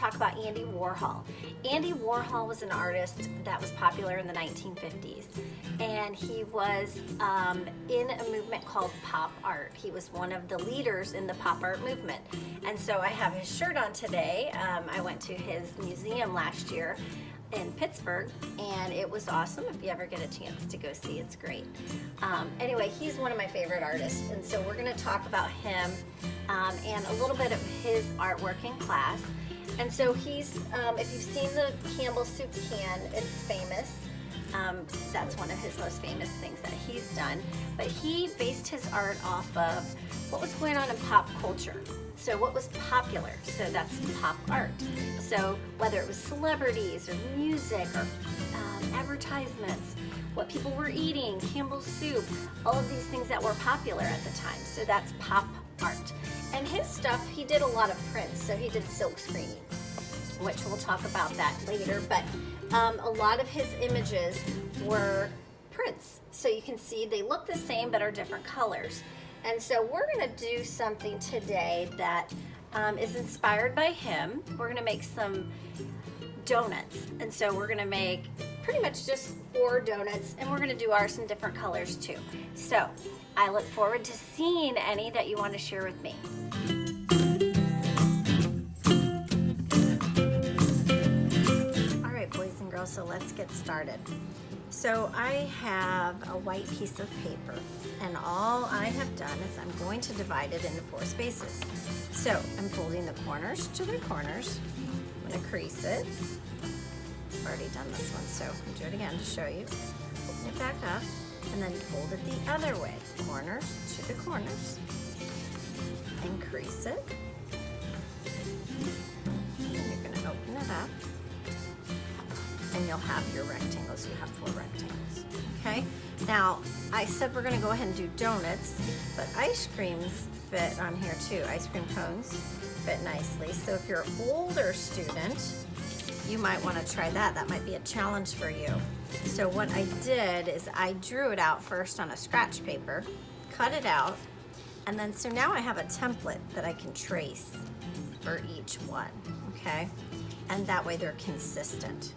talk about Andy Warhol. Andy Warhol was an artist that was popular in the 1950s, and he was in a movement called pop art. He was one of the leaders in the pop art movement. And so I have his shirt on today. I went to his museum last year in Pittsburgh, and it was awesome. If you ever get a chance to go see, it's great. Anyway, he's one of my favorite artists, and so we're going to talk about him and a little bit of his artwork in class. And so he's, if you've seen the Campbell soup can, it's famous. That's one of his most famous things that he's done. But he based his art off of what was going on in pop culture. So what was popular, so that's pop art. So whether it was celebrities or music or advertisements, what people were eating, Campbell's soup, all of these things that were popular at the time. So that's pop art. And his stuff, he did a lot of prints, so he did silk screening, which we'll talk about that later. But a lot of his images were prints. So you can see they look the same but are different colors. And so we're gonna do something today that is inspired by him. We're gonna make some donuts. And so we're gonna make pretty much just 4 donuts, and we're gonna do ours in different colors too. So I look forward to seeing any that you wanna share with me. All right, boys and girls, so let's get started. So I have a white piece of paper, and all I have done is I'm going to divide it into 4 spaces. So I'm folding the corners to the corners. I'm going to crease it. I've already done this one, so I'll do it again to show you. Open it back up, and then fold it the other way. Corners to the corners. And crease it. And you're going to open it up. And you'll have your rectangles. You have 4 rectangles, okay? Now, I said we're gonna go ahead and do donuts, but ice creams fit on here too. Ice cream cones fit nicely. So if you're an older student, you might wanna try that. That might be a challenge for you. So what I did is I drew it out first on a scratch paper, cut it out, and then so now I have a template that I can trace for each one, okay? And that way they're consistent.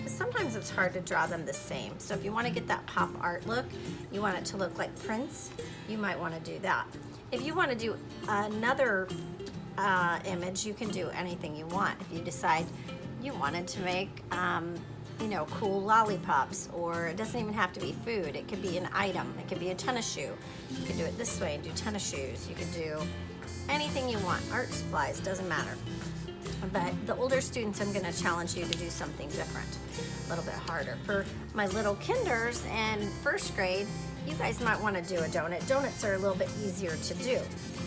Sometimes it's hard to draw them the same. So if you want to get that pop art look, you want it to look like prints, you might want to do that. If you want to do another image, you can do anything you want. If you decide you wanted to make, you know, cool lollipops, or it doesn't even have to be food. It could be an item. It could be a tennis shoe. You could do it this way and do tennis shoes. You could do anything you want. Art supplies, doesn't matter. But the older students, I'm going to challenge you to do something different, a little bit harder. For my little kinders and first grade, you guys might want to do a donut. Donuts are a little bit easier to do.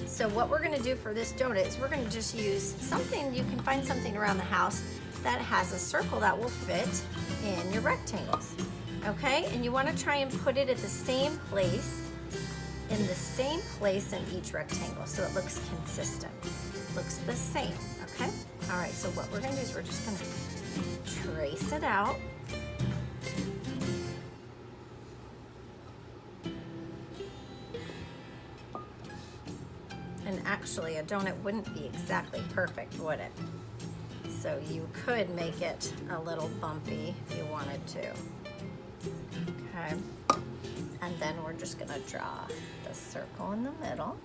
So what we're going to do for this donut is we're going to just use something, you can find something around the house that has a circle that will fit in your rectangles. Okay, and you want to try and put it at the same place, in each rectangle, so it looks consistent, looks the same. Okay, all right, so what we're gonna do is we're just gonna trace it out. And actually a donut wouldn't be exactly perfect, would it? So you could make it a little bumpy if you wanted to. Okay, and then we're just gonna draw the circle in the middle.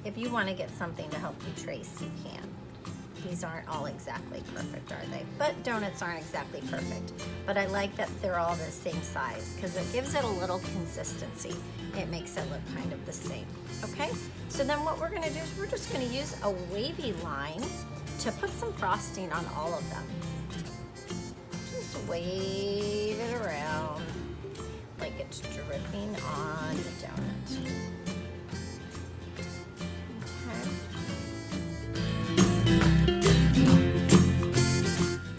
If you want to get something to help you trace, you can. These aren't all exactly perfect, are they? But donuts aren't exactly perfect. But I like that they're all the same size because it gives it a little consistency. It makes it look kind of the same. Okay? So then what we're going to do is we're just going to use a wavy line to put some frosting on all of them. Just wave it around like it's dripping on the donut.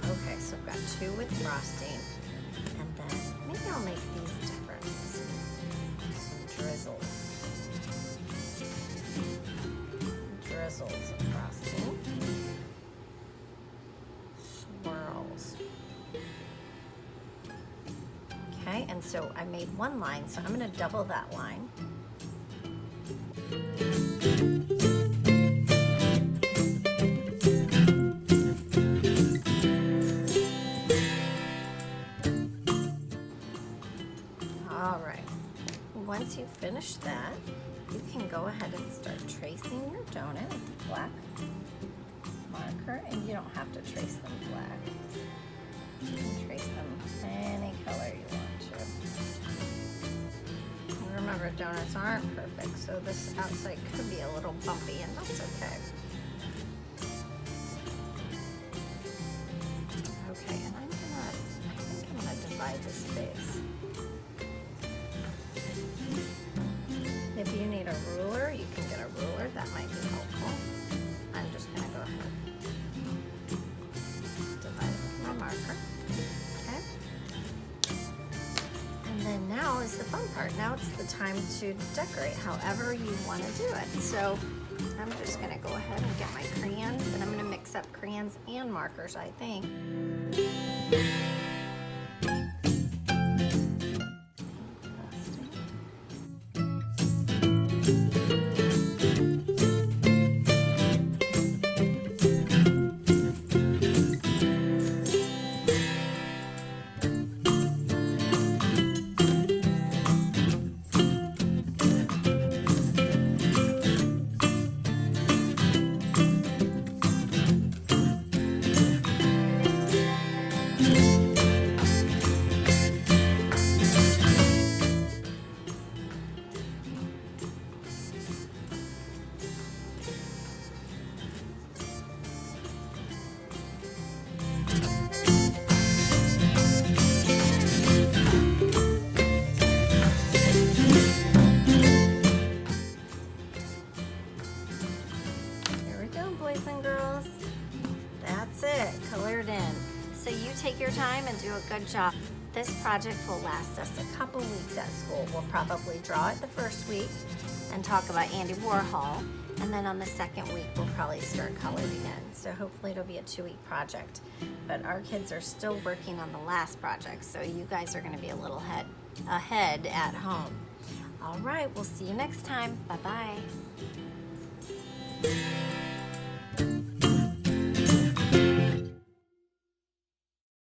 Okay, so I've got 2 with frosting, and then maybe I'll make these different. Some drizzles of frosting, swirls. Okay, and so I made 1 line, so I'm going to double that line. finished that, you can go ahead and start tracing your donut with the black marker, and you don't have to trace them black. You can trace them any color you want to. And remember, donuts aren't perfect, so this outside could be a little bumpy, and that's okay. Okay, and I think I'm gonna divide this space. If you need a ruler, you can get a ruler. That might be helpful. I'm just going to go ahead and divide it with my marker. Okay. And then now is the fun part. Now it's the time to decorate however you want to do it. So I'm just going to go ahead and get my crayons, and I'm going to mix up crayons and markers, I think. Boys and girls, that's it, colored in. So you take your time and do a good job. This project will last us a couple weeks at school. We'll probably draw it the first week and talk about Andy Warhol, and then on the second week we'll probably start coloring in. So hopefully it'll be a 2-week project. But our kids are still working on the last project, so you guys are going to be a little ahead at home. All right, we'll see you next time. Bye-bye.